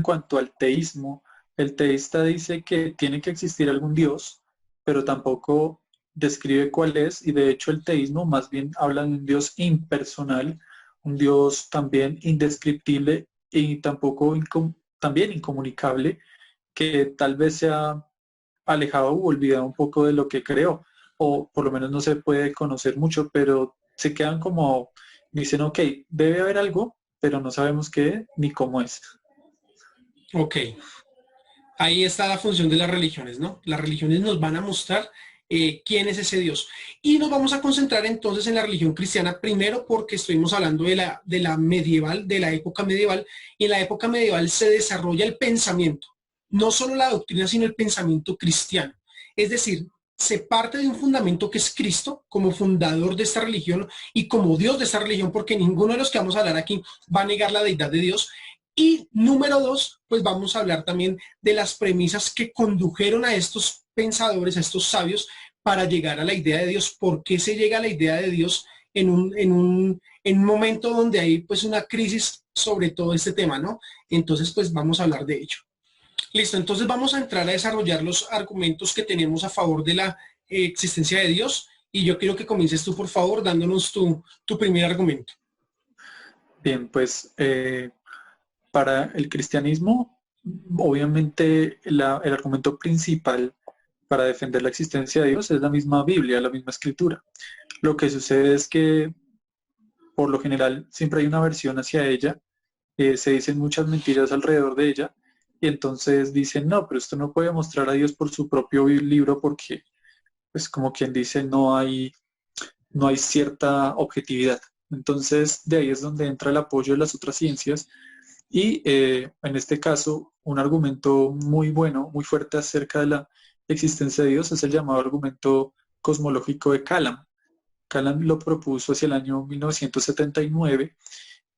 cuanto al teísmo, el teísta dice que tiene que existir algún Dios, pero tampoco describe cuál es, y de hecho el teísmo más bien habla de un Dios impersonal, un Dios también indescriptible y tampoco también incomunicable, que tal vez se ha alejado u olvidado un poco de lo que creó, o por lo menos no se puede conocer mucho, pero se quedan como, dicen, ok, debe haber algo, pero no sabemos qué ni cómo es. Ok, ahí está la función de las religiones, ¿no? Las religiones nos van a mostrar quién es ese Dios. Y nos vamos a concentrar entonces en la religión cristiana, primero porque estuvimos hablando de la medieval, de la época medieval, y en la época medieval se desarrolla el pensamiento, no solo la doctrina, sino el pensamiento cristiano. Es decir, se parte de un fundamento que es Cristo como fundador de esta religión y como Dios de esta religión, porque ninguno de los que vamos a hablar aquí va a negar la deidad de Dios. Y número dos, pues vamos a hablar también de las premisas que condujeron a estos pensadores, a estos sabios, para llegar a la idea de Dios. ¿Por qué se llega a la idea de Dios en un momento donde hay pues una crisis sobre todo este tema, ¿no? Entonces, pues vamos a hablar de ello. Listo, entonces vamos a entrar a desarrollar los argumentos que tenemos a favor de la existencia de Dios. Y yo quiero que comiences tú, por favor, dándonos tu primer argumento. Bien, pues para el cristianismo, obviamente el argumento principal para defender la existencia de Dios es la misma Biblia, la misma escritura. Lo que sucede es que por lo general siempre hay una versión hacia ella, se dicen muchas mentiras alrededor de ella, y entonces dicen, no, pero esto no puede mostrar a Dios por su propio libro porque, pues como quien dice, no hay cierta objetividad. Entonces, de ahí es donde entra el apoyo de las otras ciencias y en este caso, un argumento muy bueno, muy fuerte acerca de la existencia de Dios es el llamado argumento cosmológico de Kalam. Kalam lo propuso hacia el año 1979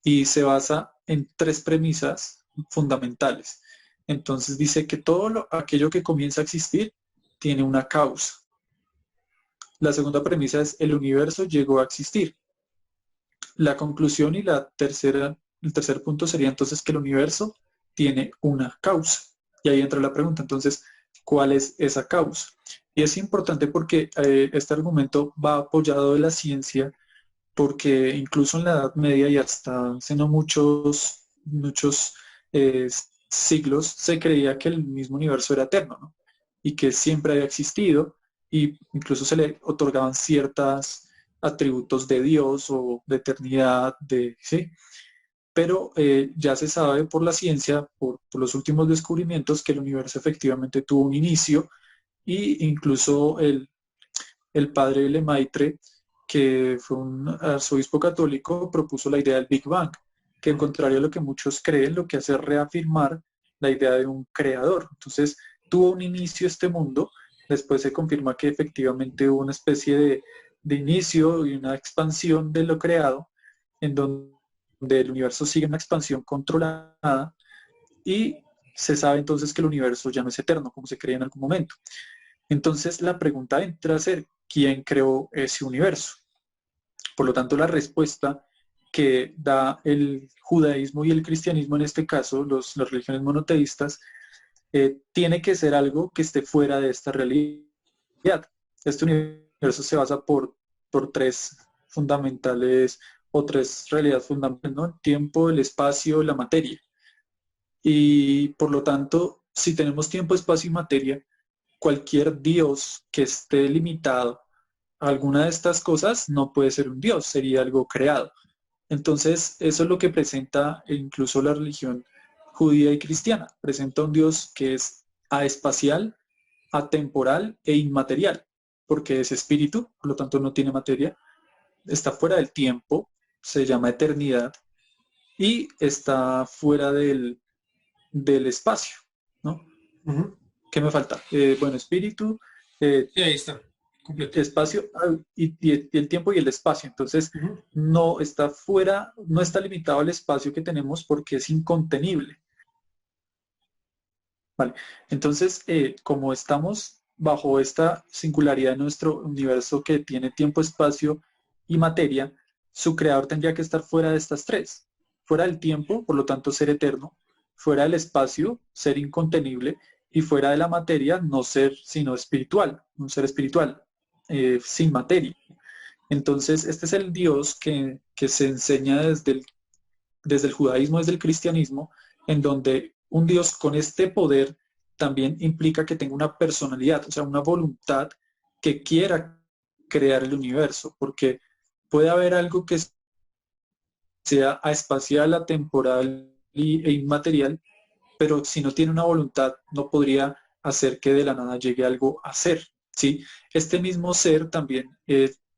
y se basa en tres premisas fundamentales. Entonces dice que aquello que comienza a existir tiene una causa. La segunda premisa es el universo llegó a existir. La conclusión y el tercer punto sería entonces que el universo tiene una causa. Y ahí entra la pregunta, entonces, ¿cuál es esa causa? Y es importante porque este argumento va apoyado de la ciencia, porque incluso en la Edad Media y hasta hace no muchos eh, siglos se creía que el mismo universo era eterno, ¿no? Y que siempre había existido, y incluso se le otorgaban ciertos atributos de Dios o de eternidad, ¿sí? Pero ya se sabe por la ciencia, por los últimos descubrimientos, que el universo efectivamente tuvo un inicio, y incluso el padre Lemaitre, que fue un arzobispo católico, propuso la idea del Big Bang, que en contrario a lo que muchos creen, lo que hace es reafirmar la idea de un creador. Entonces, tuvo un inicio este mundo, después se confirma que efectivamente hubo una especie de inicio y una expansión de lo creado, en donde el universo sigue una expansión controlada y se sabe entonces que el universo ya no es eterno, como se creía en algún momento. Entonces la pregunta entra a ser, ¿quién creó ese universo? Por lo tanto, la respuesta que da el judaísmo y el cristianismo, en este caso, las religiones monoteístas, tiene que ser algo que esté fuera de esta realidad. Este universo se basa por tres fundamentales o tres realidades fundamentales, ¿no? El tiempo, el espacio, la materia. Y por lo tanto, si tenemos tiempo, espacio y materia, cualquier Dios que esté limitado a alguna de estas cosas no puede ser un Dios, sería algo creado. Entonces, eso es lo que presenta incluso la religión judía y cristiana. Presenta un Dios que es aespacial, atemporal e inmaterial, porque es espíritu, por lo tanto no tiene materia, está fuera del tiempo, se llama eternidad, y está fuera del espacio, ¿no? Uh -huh. ¿Qué me falta? Bueno, espíritu, eh, Sí, ahí está, completo. espacio y el tiempo y el espacio. Entonces, Uh -huh. no está fuera, no está limitado al espacio que tenemos porque es incontenible. ¿Vale? Entonces, como estamos bajo esta singularidad de nuestro universo que tiene tiempo, espacio y materia, su creador tendría que estar fuera de estas tres, fuera del tiempo, por lo tanto ser eterno, fuera del espacio, ser incontenible, y fuera de la materia, no ser sino espiritual, un ser espiritual, sin materia. Entonces, este es el Dios que se enseña desde el judaísmo, desde el cristianismo, en donde un Dios con este poder también implica que tenga una personalidad, o sea, una voluntad que quiera crear el universo, porque puede haber algo que sea espacial, atemporal e inmaterial, pero si no tiene una voluntad, no podría hacer que de la nada llegue algo a ser, ¿sí? Este mismo ser también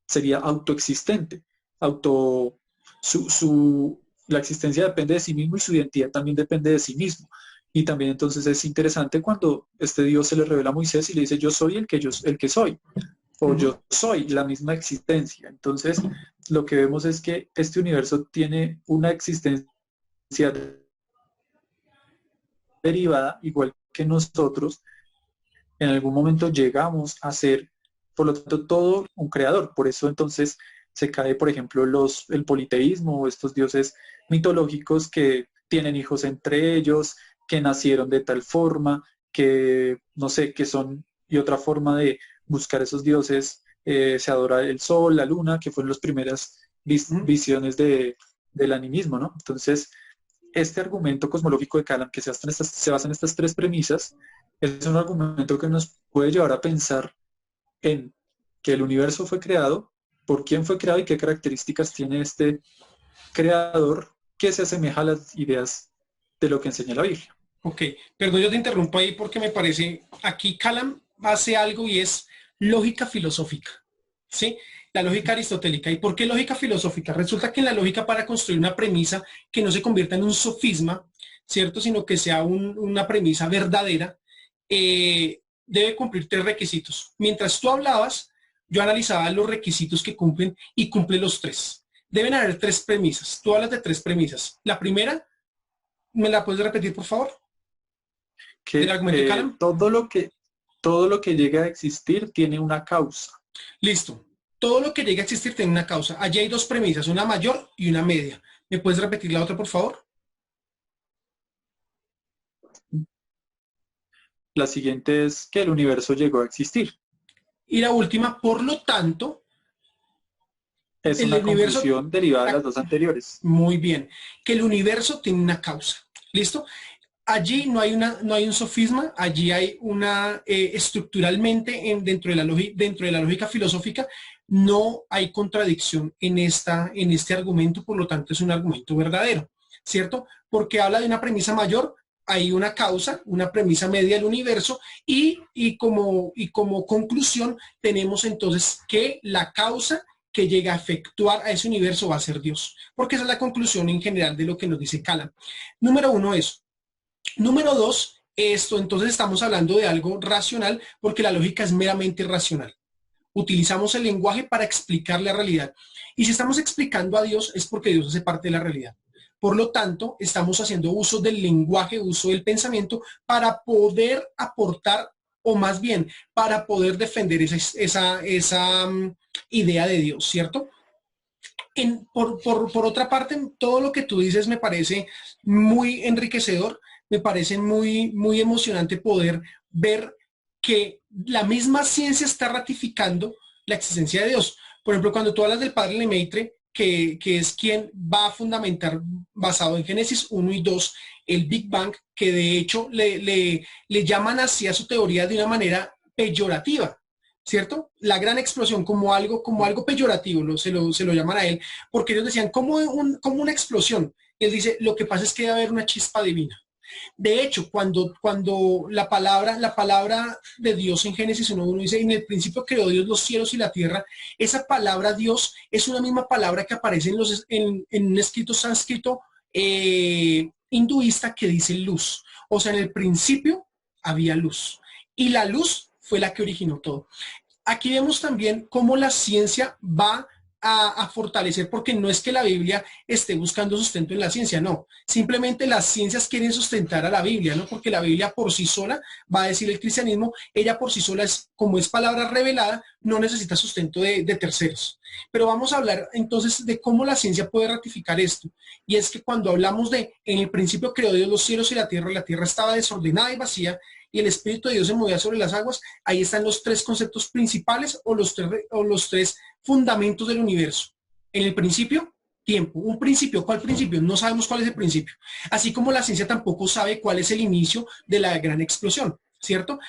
sería autoexistente, auto, la existencia depende de sí mismo y su identidad también depende de sí mismo. Y también entonces es interesante cuando este Dios se le revela a Moisés y le dice, yo soy el que soy, o Ujú. yo soy la misma existencia. Entonces, lo que vemos es que este universo tiene una existencia derivada, igual que nosotros, en algún momento llegamos a ser, por lo tanto, todo un creador. Por eso entonces se cae, por ejemplo, el politeísmo o estos dioses mitológicos que tienen hijos entre ellos, que nacieron de tal forma, que no sé, que son, y otra forma de buscar esos dioses, se adora el sol, la luna, que fueron las primeras Ujú. visiones del animismo, ¿no? Entonces, este argumento cosmológico de Kalam, que se basa en estas tres premisas, es un argumento que nos puede llevar a pensar en que el universo fue creado, por quién fue creado y qué características tiene este creador que se asemeja a las ideas de lo que enseña la Biblia. Ok, perdón, yo te interrumpo ahí porque me parece, aquí Calam hace algo y es lógica filosófica, ¿sí? La lógica aristotélica. ¿Y por qué lógica filosófica? Resulta que en la lógica para construir una premisa que no se convierta en un sofisma, ¿cierto? Sino que sea una premisa verdadera, debe cumplir tres requisitos. Mientras tú hablabas, yo analizaba los requisitos que cumplen y cumple los tres. Deben haber tres premisas. Tú hablas de tres premisas. La primera, ¿me la puedes repetir, por favor? Del Que argumento de Calam. todo lo que llega a existir tiene una causa. Listo. Todo lo que llegue a existir tiene una causa. Allí hay dos premisas, una mayor y una media. ¿Me puedes repetir la otra, por favor? La siguiente es que el universo llegó a existir. Y la última, por lo tanto, Es el una universo, conclusión derivada de las dos anteriores. muy bien, que el universo tiene una causa. ¿Listo? Allí no hay un sofisma, allí hay una, estructuralmente dentro de la lógica filosófica, no hay contradicción en este argumento, por lo tanto es un argumento verdadero, ¿cierto? Porque habla de una premisa mayor, hay una causa, una premisa media del universo y como conclusión tenemos entonces que la causa que llega a efectuar a ese universo va a ser Dios, porque esa es la conclusión en general de lo que nos dice Calam. Número uno, eso. Número dos, esto entonces estamos hablando de algo racional porque la lógica es meramente racional. Utilizamos el lenguaje para explicar la realidad. Y si estamos explicando a Dios es porque Dios hace parte de la realidad. Por lo tanto, estamos haciendo uso del lenguaje, uso del pensamiento para poder aportar, o más bien, para poder defender esa idea de Dios, ¿cierto? Por otra parte, todo lo que tú dices me parece muy enriquecedor, me parece muy emocionante poder ver que la misma ciencia está ratificando la existencia de Dios. Por ejemplo, cuando tú hablas del padre Lemaitre, que es quien va a fundamentar, basado en Génesis 1 y 2, el Big Bang, que de hecho le llaman así a su teoría de una manera peyorativa, ¿cierto? La gran explosión como algo peyorativo, se lo llaman a él, porque ellos decían, como una explosión? Y él dice, lo que pasa es que debe haber una chispa divina. De hecho, cuando la palabra de Dios en Génesis 1.1 dice, en el principio creó Dios los cielos y la tierra, esa palabra Dios es una misma palabra que aparece en un escrito sánscrito hinduista que dice luz. O sea, en el principio había luz. Y la luz fue la que originó todo. Aquí vemos también cómo la ciencia va a fortalecer, porque no es que la Biblia esté buscando sustento en la ciencia, no. Simplemente las ciencias quieren sustentar a la Biblia, ¿no? Porque la Biblia por sí sola, va a decir el cristianismo, ella por sí sola es, como es palabra revelada, no necesita sustento de terceros. Pero vamos a hablar entonces de cómo la ciencia puede ratificar esto. Y es que cuando hablamos de, en el principio creó Dios los cielos y la tierra estaba desordenada y vacía, y el Espíritu de Dios se movía sobre las aguas, ahí están los tres conceptos principales o los tres fundamentos del universo. En el principio, tiempo. Un principio, ¿cuál principio? No sabemos cuál es el principio. Así como la ciencia tampoco sabe cuál es el inicio de la gran explosión, ¿cierto?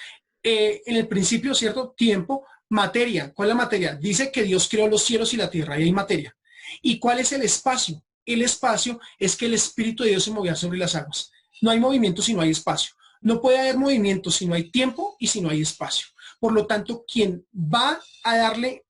En el principio, ¿cierto? Tiempo, materia. ¿Cuál es la materia? Dice que Dios creó los cielos y la tierra, y hay materia. ¿Y cuál es el espacio? El espacio es que el Espíritu de Dios se movía sobre las aguas. No hay movimiento si no hay espacio. No puede haber movimiento si no hay tiempo y si no hay espacio. Por lo tanto, quien va a darle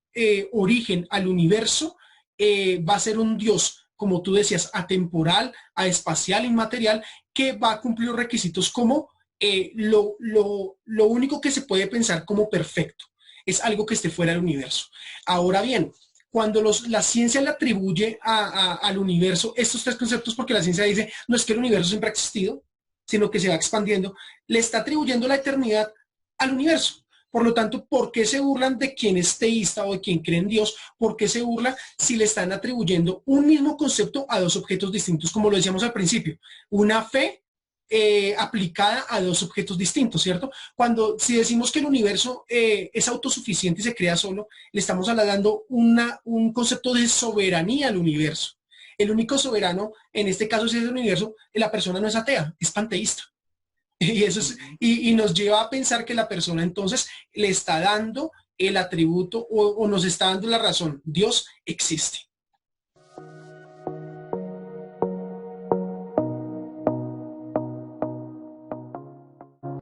origen al universo va a ser un Dios, como tú decías, atemporal, aespacial, inmaterial, que va a cumplir los requisitos como lo único que se puede pensar como perfecto. Es algo que esté fuera del universo. Ahora bien, cuando la ciencia le atribuye al universo estos tres conceptos, porque la ciencia dice, no es que el universo siempre ha existido, sino que se va expandiendo, le está atribuyendo la eternidad al universo. Por lo tanto, ¿por qué se burlan de quien es teísta o de quien cree en Dios? ¿Por qué se burlan si le están atribuyendo un mismo concepto a dos objetos distintos, como lo decíamos al principio? Una fe aplicada a dos objetos distintos, ¿cierto? Si decimos que el universo es autosuficiente y se crea solo, le estamos dando un concepto de soberanía al universo. El único soberano, en este caso, si es el universo, la persona no es atea, es panteísta. Y eso y nos lleva a pensar que la persona entonces le está dando el atributo o nos está dando la razón. Dios existe.